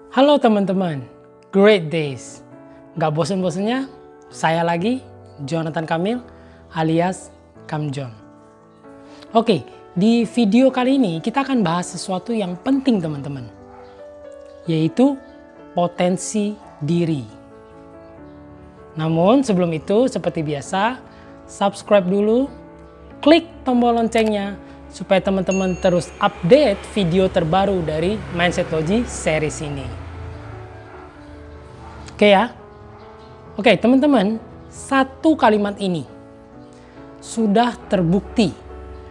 Halo teman-teman, great days. Gak bosen-bosennya, saya lagi, Jonathan Kamil alias Kamjon. Oke, di video kali ini kita akan bahas sesuatu yang penting teman-teman. Yaitu potensi diri. Namun sebelum itu seperti biasa, subscribe dulu, klik tombol loncengnya, supaya teman-teman terus update video terbaru dari Mindsetology series ini. Oke ya. Oke teman-teman, satu kalimat ini sudah terbukti.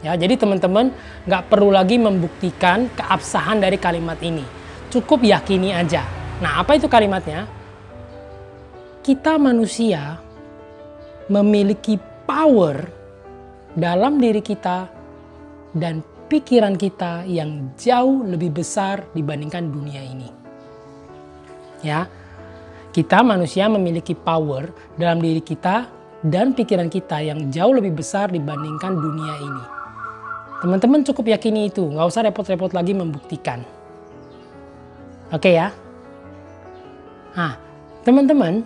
Ya, jadi teman-teman nggak perlu lagi membuktikan keabsahan dari kalimat ini. Cukup yakini aja. Nah, apa itu kalimatnya? Kita manusia memiliki power dalam diri kita dan pikiran kita yang jauh lebih besar dibandingkan dunia ini. Ya, kita manusia memiliki power dalam diri kita dan pikiran kita yang jauh lebih besar dibandingkan dunia ini. Teman-teman cukup yakini itu, nggak usah repot-repot lagi membuktikan. Oke ya. Nah, teman-teman,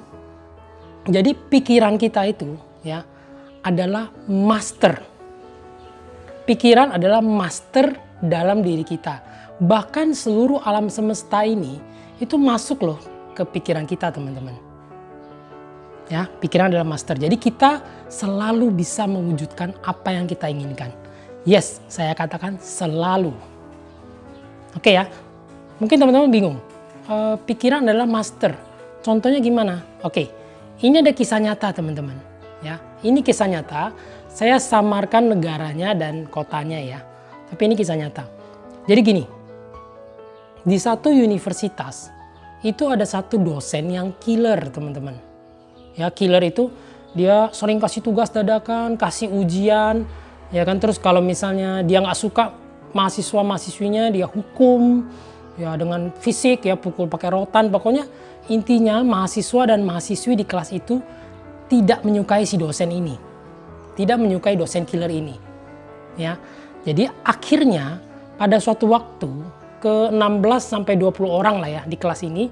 jadi pikiran kita itu ya adalah master. Pikiran adalah master dalam diri kita. Bahkan seluruh alam semesta ini itu masuk loh ke pikiran kita teman-teman. Ya, pikiran adalah master. Jadi kita selalu bisa mewujudkan apa yang kita inginkan. Yes, saya katakan selalu. Oke ya, mungkin teman-teman bingung. Pikiran adalah master. Contohnya gimana? Oke, ini ada kisah nyata teman-teman. Ya, ini kisah nyata. Saya samarkan negaranya dan kotanya ya. Tapi ini kisah nyata. Jadi gini. Di satu universitas itu ada satu dosen yang killer, teman-teman. Ya, killer itu dia sering kasih tugas dadakan, kasih ujian, ya kan. Terus kalau misalnya dia nggak suka mahasiswa-mahasiswinya, dia hukum ya dengan fisik, ya pukul pakai rotan. Pokoknya intinya mahasiswa dan mahasiswi di kelas itu tidak menyukai si dosen ini. Tidak menyukai dosen killer ini. Ya. Jadi akhirnya pada suatu waktu ke 16 sampai 20 orang lah ya di kelas ini,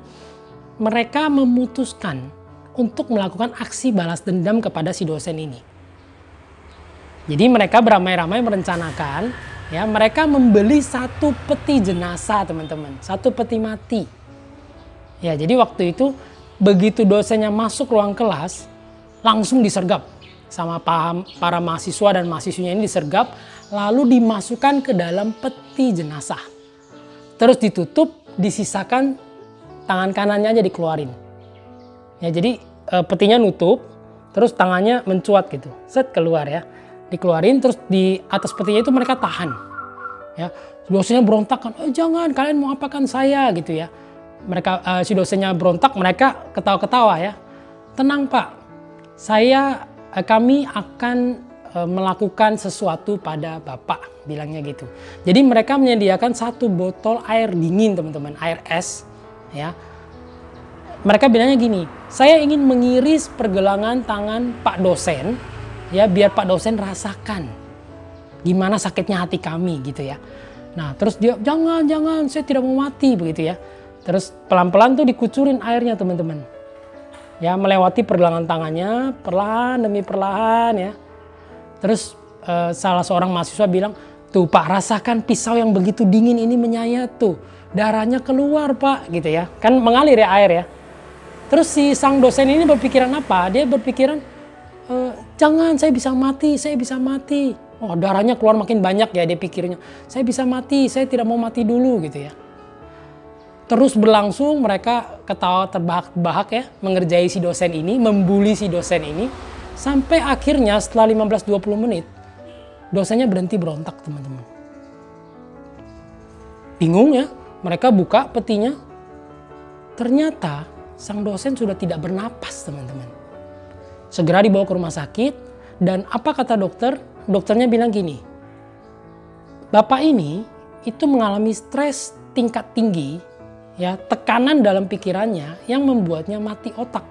mereka memutuskan untuk melakukan aksi balas dendam kepada si dosen ini. Jadi mereka beramai-ramai merencanakan ya, mereka membeli satu peti jenazah, teman-teman, satu peti mati. Ya, jadi waktu itu begitu dosennya masuk ruang kelas, langsung disergap sama para mahasiswa dan mahasiswinya ini disergap, lalu dimasukkan ke dalam peti jenazah. Terus ditutup, disisakan tangan kanannya aja dikeluarin. Ya, jadi petinya nutup, terus tangannya mencuat gitu, set keluar ya, dikeluarin, terus di atas petinya itu mereka tahan. Ya, dosennya berontak kan, jangan, kalian mau apakan saya gitu ya. Mereka si dosennya berontak, mereka ketawa-ketawa ya. Tenang Pak, kami akan melakukan sesuatu pada Bapak, bilangnya gitu. Jadi mereka menyediakan satu botol air dingin teman-teman, air es ya. Mereka bilangnya gini, saya ingin mengiris pergelangan tangan Pak dosen ya, biar Pak dosen rasakan gimana sakitnya hati kami gitu ya. Nah terus dia, jangan, saya tidak mau mati begitu ya. Terus pelan-pelan tuh dikucurin airnya teman-teman. Ya, melewati pergelangan tangannya perlahan demi perlahan ya. Terus salah seorang mahasiswa bilang, tuh Pak, rasakan pisau yang begitu dingin ini menyayat tuh, darahnya keluar Pak gitu ya, kan mengalir ya air ya. Terus si sang dosen ini berpikiran apa? Dia berpikiran, jangan, saya bisa mati. Oh, darahnya keluar makin banyak ya, dia pikirnya, saya bisa mati, saya tidak mau mati dulu gitu ya. Terus berlangsung, mereka ketawa terbahak-bahak ya, mengerjai si dosen ini, membuli si dosen ini. Sampai akhirnya setelah 15-20 menit, dosennya berhenti berontak teman-teman. Bingung ya, mereka buka petinya. Ternyata sang dosen sudah tidak bernapas teman-teman. Segera dibawa ke rumah sakit, dan apa kata dokter? Dokternya bilang gini, Bapak ini itu mengalami stres tingkat tinggi, ya, tekanan dalam pikirannya yang membuatnya mati otak.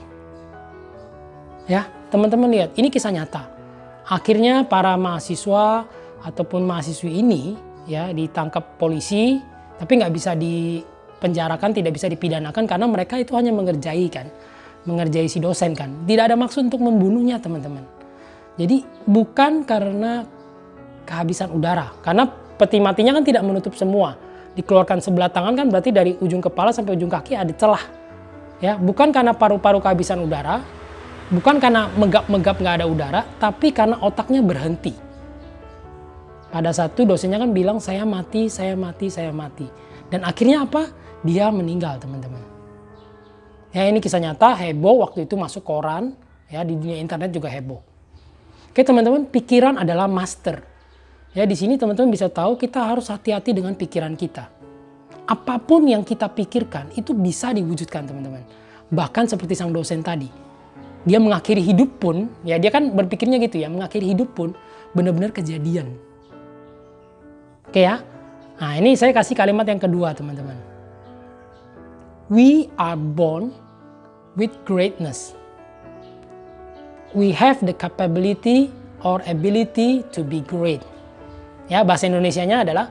Ya, teman-teman lihat, ini kisah nyata. Akhirnya para mahasiswa ataupun mahasiswi ini ya ditangkap polisi, tapi nggak bisa dipenjarakan, tidak bisa dipidanakan karena mereka itu hanya mengerjai si dosen kan. Tidak ada maksud untuk membunuhnya teman-teman. Jadi bukan karena kehabisan udara, karena peti matinya kan tidak menutup semua. Dikeluarkan sebelah tangan kan berarti dari ujung kepala sampai ujung kaki ada celah. Ya, bukan karena paru-paru kehabisan udara, bukan karena megap-megap nggak ada udara, tapi karena otaknya berhenti. Pada satu dosennya kan bilang saya mati, saya mati, saya mati. Dan akhirnya apa? Dia meninggal teman-teman. Ya ini kisah nyata, heboh waktu itu masuk koran, ya di dunia internet juga heboh. Oke teman-teman, pikiran adalah master. Ya di sini teman-teman bisa tahu kita harus hati-hati dengan pikiran kita. Apapun yang kita pikirkan itu bisa diwujudkan teman-teman. Bahkan seperti sang dosen tadi. Dia mengakhiri hidup pun, ya dia kan berpikirnya gitu ya, mengakhiri hidup pun benar-benar kejadian. Oke ya. Nah ini saya kasih kalimat yang kedua teman-teman. We are born with greatness. We have the capability or ability to be great. Ya bahasa Indonesianya adalah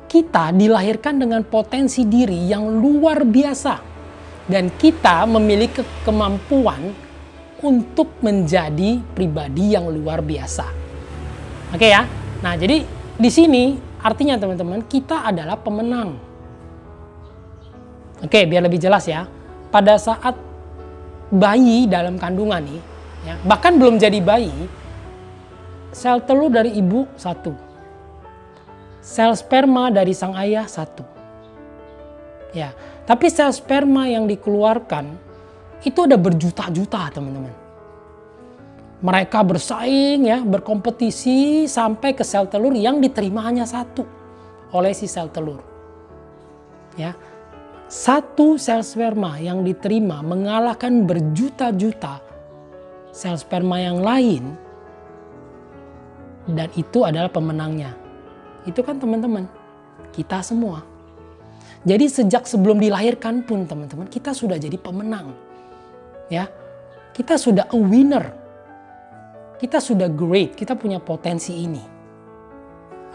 kita dilahirkan dengan potensi diri yang luar biasa. Dan kita memiliki kemampuan untuk menjadi pribadi yang luar biasa. Oke ya. Nah, jadi di sini artinya teman-teman, kita adalah pemenang. Oke, biar lebih jelas ya. Pada saat bayi dalam kandungan nih, ya, bahkan belum jadi bayi, sel telur dari ibu 1. Sel sperma dari sang ayah 1. Ya, tapi sel sperma yang dikeluarkan itu ada berjuta-juta teman-teman. Mereka bersaing ya, berkompetisi sampai ke sel telur yang diterima hanya 1 oleh si sel telur. Ya, 1 sel sperma yang diterima mengalahkan berjuta-juta sel sperma yang lain, dan itu adalah pemenangnya. Itu kan teman-teman, kita semua. Jadi sejak sebelum dilahirkan pun teman-teman, kita sudah jadi pemenang. Ya, kita sudah a winner. Kita sudah great, kita punya potensi ini.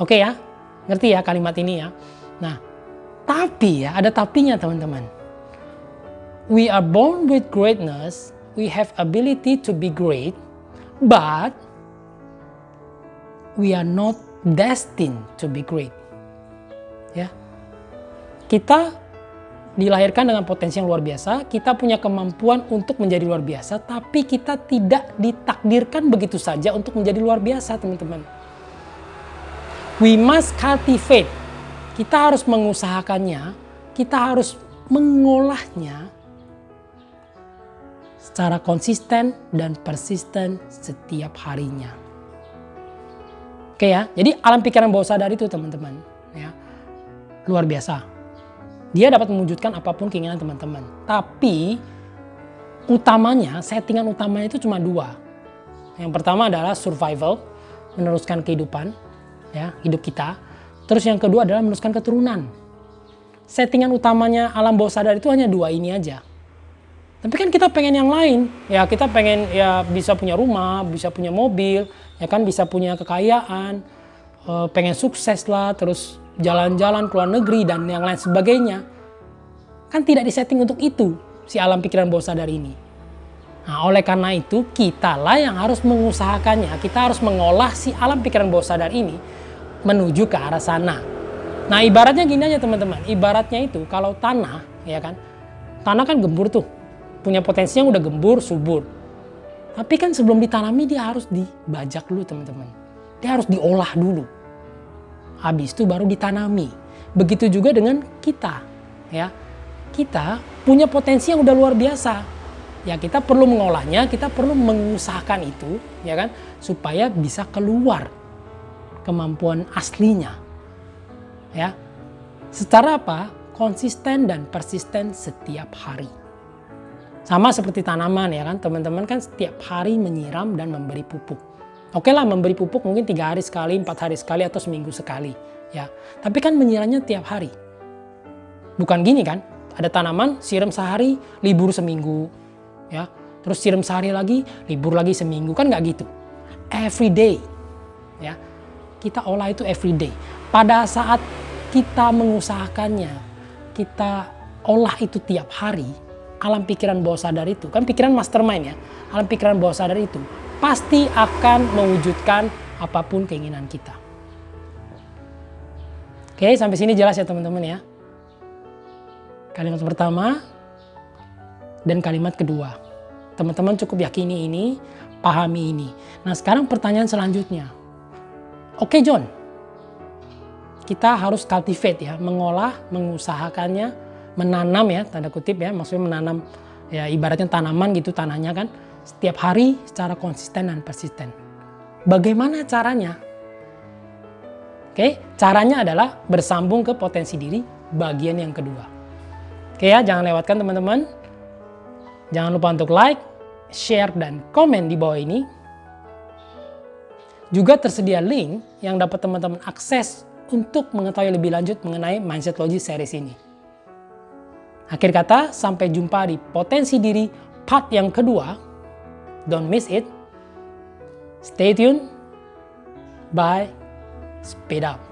Oke ya, ngerti ya kalimat ini ya. Nah, tapi ya, ada tapinya teman-teman. We are born with greatness, we have ability to be great, but we are not destined to be great. Ya. Kita dilahirkan dengan potensi yang luar biasa, kita punya kemampuan untuk menjadi luar biasa, tapi kita tidak ditakdirkan begitu saja untuk menjadi luar biasa, teman-teman. We must cultivate. Kita harus mengusahakannya, kita harus mengolahnya secara konsisten dan persisten setiap harinya. Oke ya, jadi alam pikiran bawah sadar itu teman-teman, ya, luar biasa. Dia dapat mewujudkan apapun keinginan teman-teman. Tapi utamanya, settingan utamanya itu cuma 2. Yang pertama adalah survival, meneruskan kehidupan, ya, hidup kita. Terus yang kedua adalah meneruskan keturunan. Settingan utamanya alam bawah sadar itu hanya 2 ini aja. Tapi kan kita pengen yang lain. Ya kita pengen ya bisa punya rumah, bisa punya mobil, ya kan bisa punya kekayaan, pengen sukses lah, terus jalan-jalan ke luar negeri dan yang lain sebagainya. Kan tidak disetting untuk itu si alam pikiran bawah sadar ini. Nah, oleh karena itu kitalah yang harus mengusahakannya. Kita harus mengolah si alam pikiran bawah sadar ini menuju ke arah sana. Nah, ibaratnya gini aja teman-teman. Ibaratnya itu kalau tanah, ya kan, tanah kan gembur tuh, punya potensi yang udah gembur, subur. Tapi kan sebelum ditanami dia harus dibajak dulu teman-teman. Dia harus diolah dulu. Habis itu baru ditanami. Begitu juga dengan kita, ya. Kita punya potensi yang udah luar biasa. Ya kita perlu mengolahnya, kita perlu mengusahakan itu, ya kan, supaya bisa keluar kemampuan aslinya. Ya. Secara apa? Konsisten dan persisten setiap hari. Sama seperti tanaman ya kan, teman-teman kan setiap hari menyiram dan memberi pupuk. Oke lah, memberi pupuk mungkin 3 hari sekali, 4 hari sekali, atau seminggu sekali. Ya, tapi kan menyiramnya tiap hari. Bukan gini kan, ada tanaman siram sehari, libur seminggu. Ya, terus siram sehari lagi, libur lagi seminggu, kan nggak gitu. Every day. Ya, kita olah itu every day. Pada saat kita mengusahakannya, kita olah itu tiap hari, alam pikiran bawah sadar itu, kan pikiran mastermind ya, alam pikiran bawah sadar itu pasti akan mewujudkan apapun keinginan kita. Oke, sampai sini jelas ya teman-teman ya. Kalimat pertama dan kalimat kedua. Teman-teman cukup yakini ini, pahami ini. Nah sekarang pertanyaan selanjutnya. Oke John, kita harus cultivate ya, mengolah, mengusahakannya, menanam ya, tanda kutip ya, maksudnya menanam ya ibaratnya tanaman gitu tanahnya kan, setiap hari secara konsisten dan persisten. Bagaimana caranya? Oke, caranya adalah bersambung ke potensi diri bagian yang kedua. Oke ya, jangan lewatkan teman-teman. Jangan lupa untuk like, share, dan komen di bawah ini. Juga tersedia link yang dapat teman-teman akses untuk mengetahui lebih lanjut mengenai Mindset Logic series ini. Akhir kata, sampai jumpa di potensi diri part yang kedua. Don't miss it. Stay tuned. Bye. Speed up.